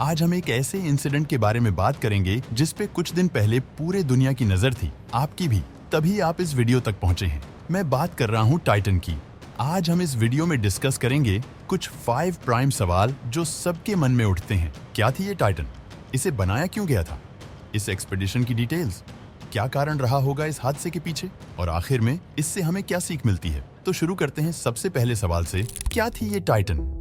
आज हम एक ऐसे इंसिडेंट के बारे में बात करेंगे जिस पे कुछ दिन पहले पूरे दुनिया की नजर थी, आपकी भी, तभी आप इस वीडियो तक पहुंचे हैं। मैं बात कर रहा हूं टाइटन की। आज हम इस वीडियो में डिस्कस करेंगे कुछ 5 प्राइम सवाल जो सबके मन में उठते हैं। क्या थी ये टाइटन? इसे बनाया क्यों गया था? इस एक्सपेडिशन की डिटेल्स, क्या कारण रहा होगा इस हादसे के पीछे, और आखिर में इससे हमें क्या सीख मिलती है? तो शुरू करते हैं सबसे पहले सवाल से। क्या थी ये टाइटन?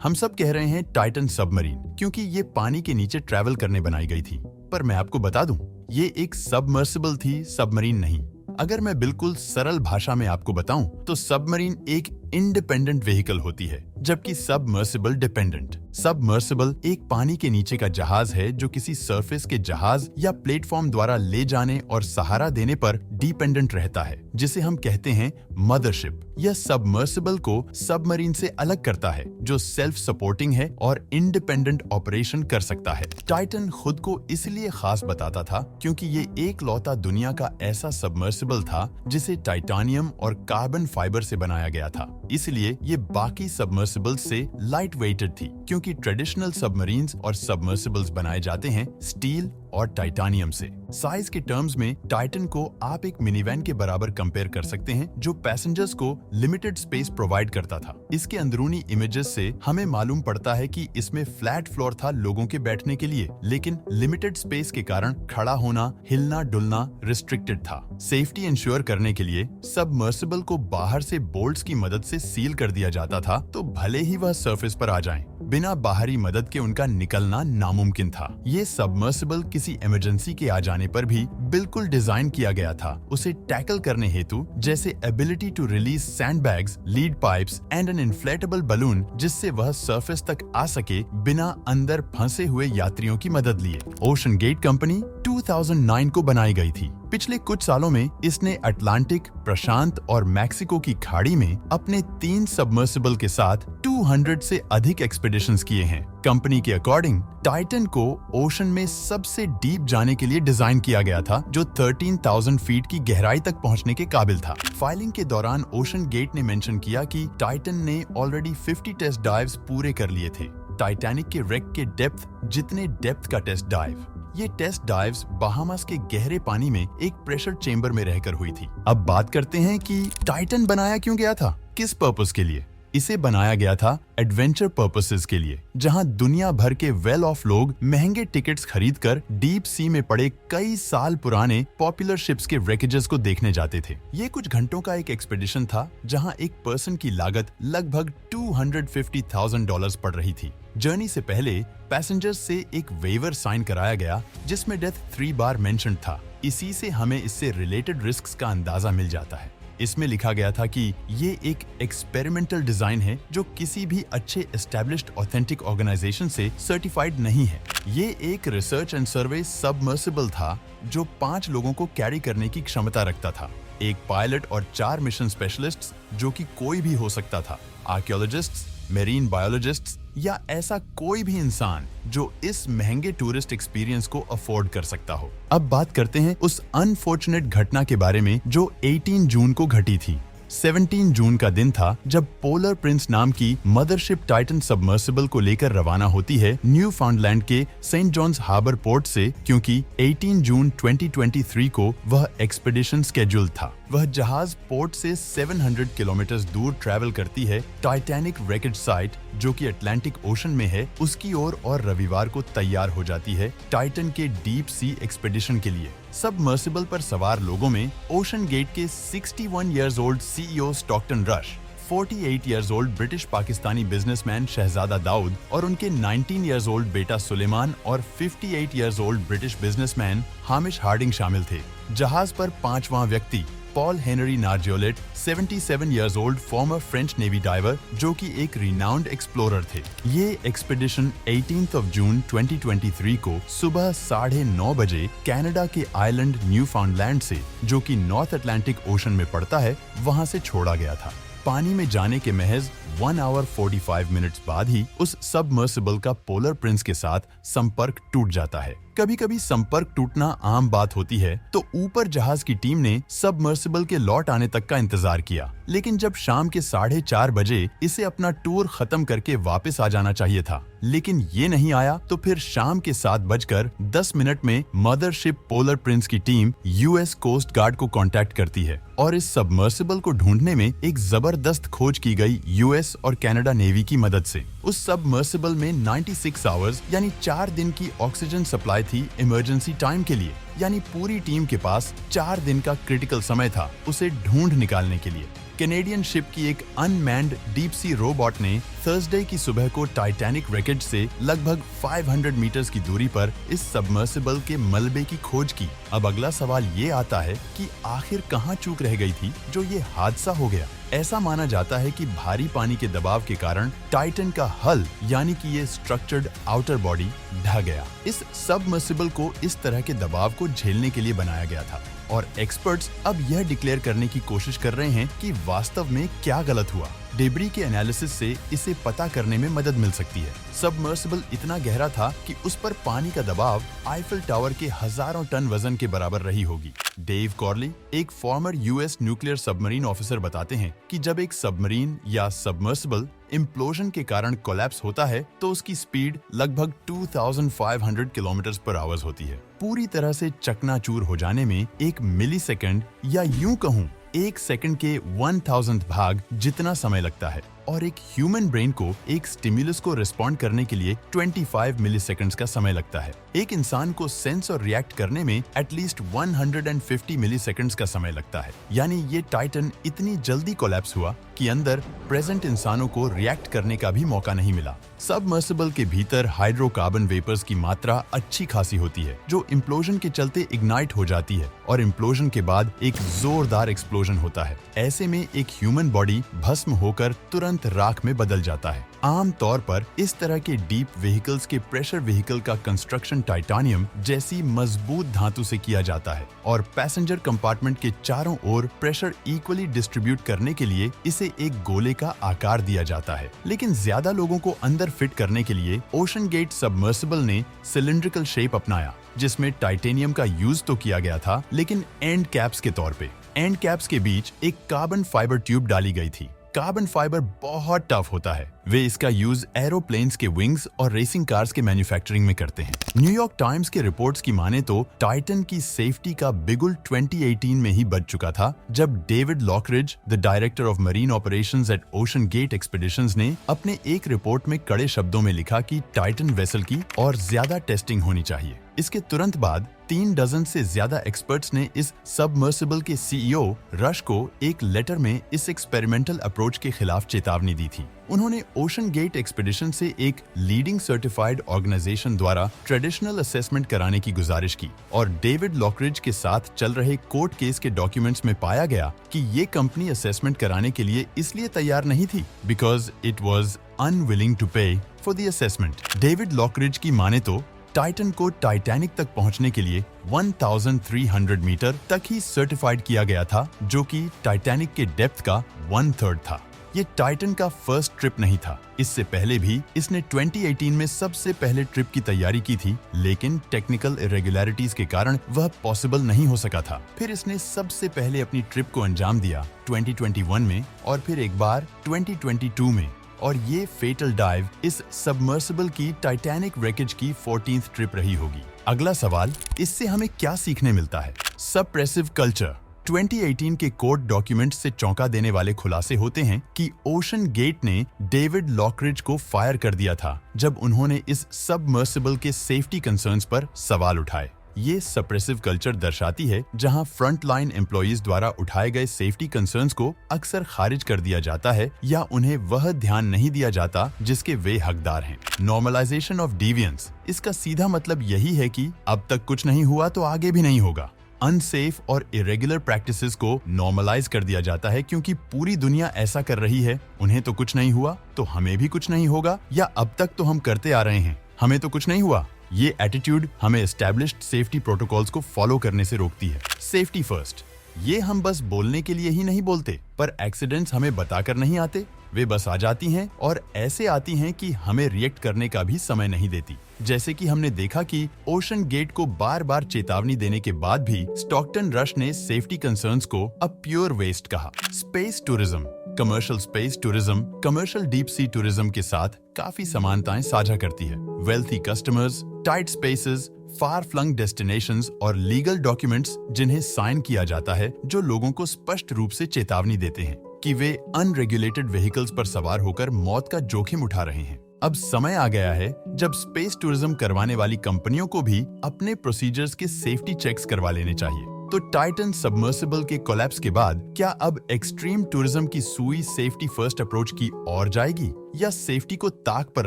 हम सब कह रहे हैं टाइटन सबमरीन, क्योंकि ये पानी के नीचे ट्रैवल करने बनाई गई थी। पर मैं आपको बता दूं, ये एक सबमर्सिबल थी, सबमरीन नहीं। अगर मैं बिल्कुल सरल भाषा में आपको बताऊं तो सबमरीन एक इंडिपेंडेंट व्हीकल होती है, जबकि सबमर्सिबल डिपेंडेंट। सबमर्सिबल एक पानी के नीचे का जहाज है जो किसी सरफेस के जहाज या प्लेटफॉर्म द्वारा ले जाने और सहारा देने पर डिपेंडेंट रहता है, जिसे हम कहते हैं मदरशिप। यह सबमर्सिबल को सबमरीन से अलग करता है, जो सेल्फ सपोर्टिंग है और इंडिपेंडेंट ऑपरेशन कर सकता है। टाइटन खुद को इसलिए खास बताता था क्योंकि ये एकलौता दुनिया का ऐसा सबमर्सिबल था जिसे टाइटानियम और कार्बन फाइबर से बनाया गया था। इसलिए ये बाकी सबमर्सिबल्स से लाइट वेटेड थी, क्योंकि ट्रेडिशनल सबमरीन्स और सबमर्सिबल्स बनाए जाते हैं स्टील और टाइटानियम से। साइज के टर्म्स में टाइटन को आप एक मिनीवैन के बराबर कंपेयर कर सकते हैं, जो पैसेंजर्स को लिमिटेड स्पेस प्रोवाइड करता था। इसके अंदरूनी इमेजेस से हमें मालूम पड़ता है कि इसमें फ्लैट फ्लोर था लोगों के बैठने के लिए, लेकिन लिमिटेड स्पेस के कारण खड़ा होना, हिलना डुलना रिस्ट्रिक्टेड था। सेफ्टी इंश्योर करने के लिए सबमर्सिबल को बाहर से बोल्ट्स की मदद से सील कर दिया जाता था, तो भले ही वह सरफेस पर आ जाएं, बिना बाहरी मदद के उनका निकलना नामुमकिन था। ये सबमर्सिबल किसी इमरजेंसी के आ जाने पर भी बिल्कुल डिजाइन किया गया था, उसे टैकल करने हेतु, जैसे ability to release sandbags, lead pipes and an inflatable balloon, जिससे वह सरफेस तक आ सके बिना अंदर फंसे हुए यात्रियों की मदद लिए। ओशन गेट कंपनी 2009 को बनाई गई थी। पिछले कुछ सालों में इसने अटलांटिक, प्रशांत और मैक्सिको की खाड़ी में अपने 3 सबमर्सिबल के साथ 200 से अधिक एक्सपेडिशंस किए हैं। कंपनी के अकॉर्डिंग टाइटन को ओशन में सबसे डीप जाने के लिए डिजाइन किया गया था, जो 13,000 फीट की गहराई तक पहुंचने के काबिल था। फाइलिंग के दौरान ओशन गेट ने मेंशन किया कि टाइटन ने ऑलरेडी 50 टेस्ट डाइव्स पूरे कर लिए थे। टाइटैनिक के रेक के डेप्थ जितने डेप्थ का टेस्ट डाइव। ये टेस्ट डाइव्स बहामास के गहरे पानी में एक प्रेशर चेंबर में रहकर हुई थी। अब बात करते हैं कि टाइटन बनाया क्यों गया था, किस पर्पस के लिए? इसे बनाया गया था एडवेंचर पर्पसेस के लिए, जहां दुनिया भर के वेल ऑफ लोग महंगे टिकट्स खरीदकर डीप सी में पड़े कई साल पुराने पॉपुलर शिप्स के रेकेजेस को देखने जाते थे। ये कुछ घंटों का एक एक्सपेडिशन था, जहां एक पर्सन की लागत लगभग $250,000 पड़ रही थी। जर्नी से पहले पैसेंजर्स से एक वेवर साइन कराया गया, जिसमें डेथ 3 बार मेंशन था। इसी से हमें इससे रिलेटेड रिस्क्स का अंदाजा मिल जाता है। इसमें लिखा गया था कि ये एक एक्सपेरिमेंटल डिजाइन है जो किसी भी अच्छे एस्टैब्लिश्ड ऑथेंटिक ऑर्गेनाइजेशन से सर्टिफाइड नहीं है। ये एक रिसर्च एंड सर्वे सबमर्सिबल था जो 5 लोगों को कैरी करने की क्षमता रखता था। एक पायलट और 4 मिशन स्पेशलिस्ट्स, जो कि कोई भी हो सकता था, आर्कियोलॉजिस्ट्स, मेरीन बायोलॉजिस्ट्स या ऐसा कोई भी इंसान जो इस महंगे टूरिस्ट एक्सपीरियंस को अफोर्ड कर सकता हो। अब बात करते हैं उस अनफॉर्चुनेट घटना के बारे में जो 18 जून को घटी थी। 17 जून का दिन था जब पोलर प्रिंस नाम की मदरशिप टाइटन सबमर्सिबल को लेकर रवाना होती है न्यू फाउंडलैंड के सेंट जॉन्स हार्बर पोर्ट से, क्योंकि 18 जून 2023 को वह एक्सपेडिशन स्केड्यूल था। वह जहाज पोर्ट से 700 किलोमीटर दूर ट्रैवल करती है टाइटैनिक रेकेज साइट, जो कि अटलांटिक ओशन में है, उसकी ओर, और रविवार को तैयार हो जाती है टाइटन के डीप सी एक्सपेडिशन के लिए। सबमर्सिबल पर सवार लोगों में ओशन गेट के 61 years old CEO Stockton Rush, 48 years old British Pakistani businessman Shahzada Dawood और उनके 19 इयर्स ओल्ड बेटा सुलेमान और 58 years old British businessman Hamish Harding शामिल थे। जहाज पर 5वां व्यक्ति Paul Henri Nargeolet, 77 years old former French navy diver, जो कि एक रिनाउंड एक्सप्लोरर थे। ये एक्सपेडिशन 18 जून 2023 को सुबह 9:30 बजे कनाडा के आइलैंड न्यू फाउंडलैंड से, जो कि नॉर्थ अटलांटिक ओशन में पड़ता है, वहां से छोड़ा गया था। पानी में जाने के महज 1 आवर 45 मिनट्स बाद ही उस सबमर्सिबल का पोलर प्रिंस के साथ संपर्क टूट जाता है। कभी कभी संपर्क टूटना आम बात होती है, तो ऊपर जहाज की टीम ने सबमर्सिबल के लौट आने तक का इंतजार किया, लेकिन जब शाम के 4:30 बजे इसे अपना टूर खत्म करके वापस आ जाना चाहिए था, लेकिन ये नहीं आया, तो फिर शाम के 7:10 में मदरशिप पोलर प्रिंस की टीम यूएस कोस्ट गार्ड को कांटेक्ट करती है और इस सबमर्सिबल को ढूंढने में एक जबरदस्त खोज की गई यूएस और कनाडा नेवी की मदद से। उस सबमर्सिबल में 96 आवर्स यानी 4 दिन की ऑक्सीजन सप्लाई थी इमरजेंसी टाइम के लिए, यानी पूरी टीम के पास 4 दिन का क्रिटिकल समय था उसे ढूंढ निकालने के लिए। कैनेडियन शिप की एक अनमैन्ड डीप सी रोबोट ने थर्सडे की सुबह को टाइटैनिक रेकेज से लगभग 500 मीटर्स की दूरी पर इस सबमर्सिबल के मलबे की खोज की। अब अगला सवाल ये आता है कि आखिर कहाँ चूक रह गई थी जो ये हादसा हो गया। ऐसा माना जाता है कि भारी पानी के दबाव के कारण टाइटन का हल यानी कि ये स्ट्रक्चर्ड आउटर बॉडी ढह गया। इस सबमर्सिबल को इस तरह के दबाव को झेलने के लिए बनाया गया था और एक्सपर्ट्स अब यह डिक्लेयर करने की कोशिश कर रहे हैं कि वास्तव में क्या गलत हुआ। डेब्री के एनालिसिस से इसे पता करने में मदद मिल सकती है। सबमर्सिबल इतना गहरा था कि उस पर पानी का दबाव आईफिल टावर के हजारों टन वजन के बराबर रही होगी। डेव कॉर्ली, एक former US nuclear submarine officer, बताते हैं कि जब एक सबमरीन या सबमर्सिबल इम्प्लोजन के कारण कोलैप्स होता है तो उसकी स्पीड लगभग 2500 किलोमीटर पर आवर होती है। पूरी तरह से चकनाचूर हो जाने में 1 मिलीसेकंड या यूं कहूं 1 सेकंड के 1000th भाग जितना समय लगता है और एक ह्यूमन ब्रेन को एक स्टिमुलस को रिस्पॉन्ड करने के लिए 25 मिलीसेकंड्स का समय लगता है। एक इंसान को सेंस और रिएक्ट करने में एटलीस्ट 150 मिलीसेकंड्स का समय लगता है। यानी ये टाइटन इतनी जल्दी कोलैप्स हुआ कि अंदर प्रेजेंट इंसानों को रिएक्ट करने का भी मौका नहीं मिला। सबमर्सिबल के भीतर हाइड्रोकार्बन वेपर्स की मात्रा अच्छी खासी होती है जो इम्प्लोजन के चलते इग्नाइट हो जाती है और इम्प्लोजन के बाद एक जोरदार एक्सप्लोजन होता है। ऐसे में एक ह्यूमन बॉडी भस्म होकर तुरंत राख में बदल जाता है। आम तौर पर इस तरह के डीप व्हीकल्स के प्रेशर व्हीकल का कंस्ट्रक्शन टाइटानियम जैसी मजबूत धातु से किया जाता है और पैसेंजर कंपार्टमेंट के चारों ओर प्रेशर इक्वली डिस्ट्रीब्यूट करने के लिए इसे एक गोले का आकार दिया जाता है। लेकिन ज्यादा लोगों को अंदर फिट करने के लिए ओशन गेट सबमर्सिबल ने सिलिंड्रिकल शेप अपनाया, जिसमें टाइटेनियम का यूज तो किया गया था लेकिन एंड कैप्स के तौर पे। एंड कैप्स के बीच एक कार्बन फाइबर ट्यूब डाली गई थी। कार्बन फाइबर बहुत टफ होता है। वे इसका यूज एरोप्लेन्स के विंग्स और रेसिंग कार्स के मैन्युफैक्चरिंग में करते हैं। न्यूयॉर्क टाइम्स के रिपोर्ट्स की माने तो टाइटन की सेफ्टी का बिगुल 2018 में ही बज चुका था, जब David Lockridge, the director of marine operations at OceanGate expeditions, ने अपने एक रिपोर्ट में कड़े शब्दों में लिखा कि टाइटन वेसल की और ज्यादा टेस्टिंग होनी चाहिए। इसके तुरंत बाद 3 डजन से ज्यादा एक्सपर्ट्स ने इस सबमर्सिबल के सीईओ रश को एक लेटर में इस एक्सपेरिमेंटल अप्रोच के खिलाफ चेतावनी दी थी। उन्होंने ओशन गेट एक्सपीडिशन से एक लीडिंग सर्टिफाइड ऑर्गेनाइजेशन द्वारा ट्रेडिशनल असेसमेंट कराने की गुजारिश की और डेविड लॉकरिज के साथ चल रहे कोर्ट केस के डॉक्यूमेंट्स में पाया गया कि ये कंपनी असेसमेंट कराने के लिए इसलिए तैयार नहीं थी because it was unwilling to pay for the assessment. David Lockridge की माने तो टाइटन को टाइटैनिक तक पहुंचने के लिए 1300 मीटर तक ही सर्टिफाइड किया गया था, जो कि टाइटैनिक के डेप्थ का 1/3 था। ये टाइटन का फर्स्ट ट्रिप नहीं था। इससे पहले भी इसने 2018 में सबसे पहले ट्रिप की तैयारी की थी, लेकिन टेक्निकल इरेगुलरिटीज के कारण वह पॉसिबल नहीं हो सका था। फिर इसने सबसे पहले अपनी ट्रिप को अंजाम दिया 2021 में और फिर एक बार 2022 में, और ये फेटल डाइव इस सबमर्सिबल की टाइटैनिक रेकेज की 14th ट्रिप रही होगी। अगला सवाल, इससे हमें क्या सीखने मिलता है? Suppressive culture. 2018 के कोर्ट डॉक्यूमेंट से चौंका देने वाले खुलासे होते हैं कि ओशन गेट ने डेविड लॉकरिज को फायर कर दिया था जब उन्होंने इस सबमर्सिबल के सेफ्टी कंसर्न्स पर सवाल उठाए। ये सप्रेसिव कल्चर दर्शाती है जहां फ्रंट लाइन एम्प्लॉइज द्वारा उठाए गए सेफ्टी कंसर्न्स को अक्सर खारिज कर दिया जाता है या उन्हें वह ध्यान नहीं दिया जाता जिसके वे हकदार हैं। नॉर्मलाइजेशन ऑफ डिविएंस, इसका सीधा मतलब यही है कि अब तक कुछ नहीं हुआ तो आगे भी नहीं होगा। अनसेफ और इरेगुलर प्रैक्टिसेस को नॉर्मलाइज कर दिया जाता है क्योंकि पूरी दुनिया ऐसा कर रही है। उन्हें तो कुछ नहीं हुआ तो हमें भी कुछ नहीं होगा, या अब तक तो हम करते आ रहे हैं, हमें तो कुछ नहीं हुआ। ये एटीट्यूड हमें एस्टैब्लिश्ड सेफ्टी प्रोटोकॉल्स को फॉलो करने से रोकती है। सेफ्टी फर्स्ट, ये हम बस बोलने के लिए ही नहीं बोलते, पर एक्सीडेंट्स हमें बताकर नहीं आते। वे बस आ जाती हैं और ऐसे आती हैं कि हमें रिएक्ट करने का भी समय नहीं देती। जैसे कि हमने देखा कि ओशन गेट को बार बार चेतावनी देने के बाद भी स्टॉकटन रश ने सेफ्टी कंसर्न्स को अब प्योर वेस्ट कहा। Space tourism, commercial space tourism commercial deep sea tourism के साथ काफी समानताएं साझा करती है। Wealthy customers, tight spaces, far flung destinations और लीगल डॉक्यूमेंट्स जिन्हें साइन किया जाता है, जो लोगों को स्पष्ट रूप से चेतावनी देते हैं कि वे अनरेगुलेटेड व्हीकल्स पर सवार होकर मौत का जोखिम उठा रहे हैं। अब समय आ गया है जब स्पेस टूरिज्म करवाने वाली कंपनियों को भी अपने प्रोसीजर्स के सेफ्टी चेक्स करवा लेने चाहिए। तो टाइटन सबमर्सिबल के कोलैप्स के बाद क्या अब एक्सट्रीम टूरिज्म की सुई सेफ्टी फर्स्ट अप्रोच की ओर जाएगी या सेफ्टी को ताक पर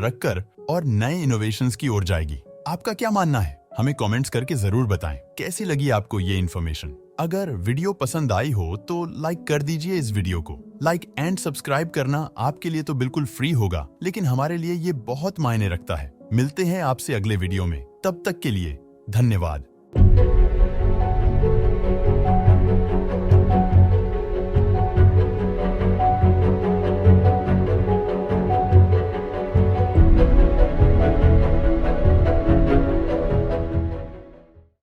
रखकर और नए इनोवेशंस की ओर जाएगी? आपका क्या मानना है? हमें कमेंट्स करके जरूर बताएं। कैसी लगी आपको ये इन्फॉर्मेशन? अगर वीडियो पसंद आई हो तो लाइक कर दीजिए इस वीडियो को। लाइक एंड सब्सक्राइब करना आपके लिए तो बिल्कुल फ्री होगा, लेकिन हमारे लिए ये बहुत मायने रखता है। मिलते हैं आपसे अगले वीडियो में, तब तक के लिए धन्यवाद।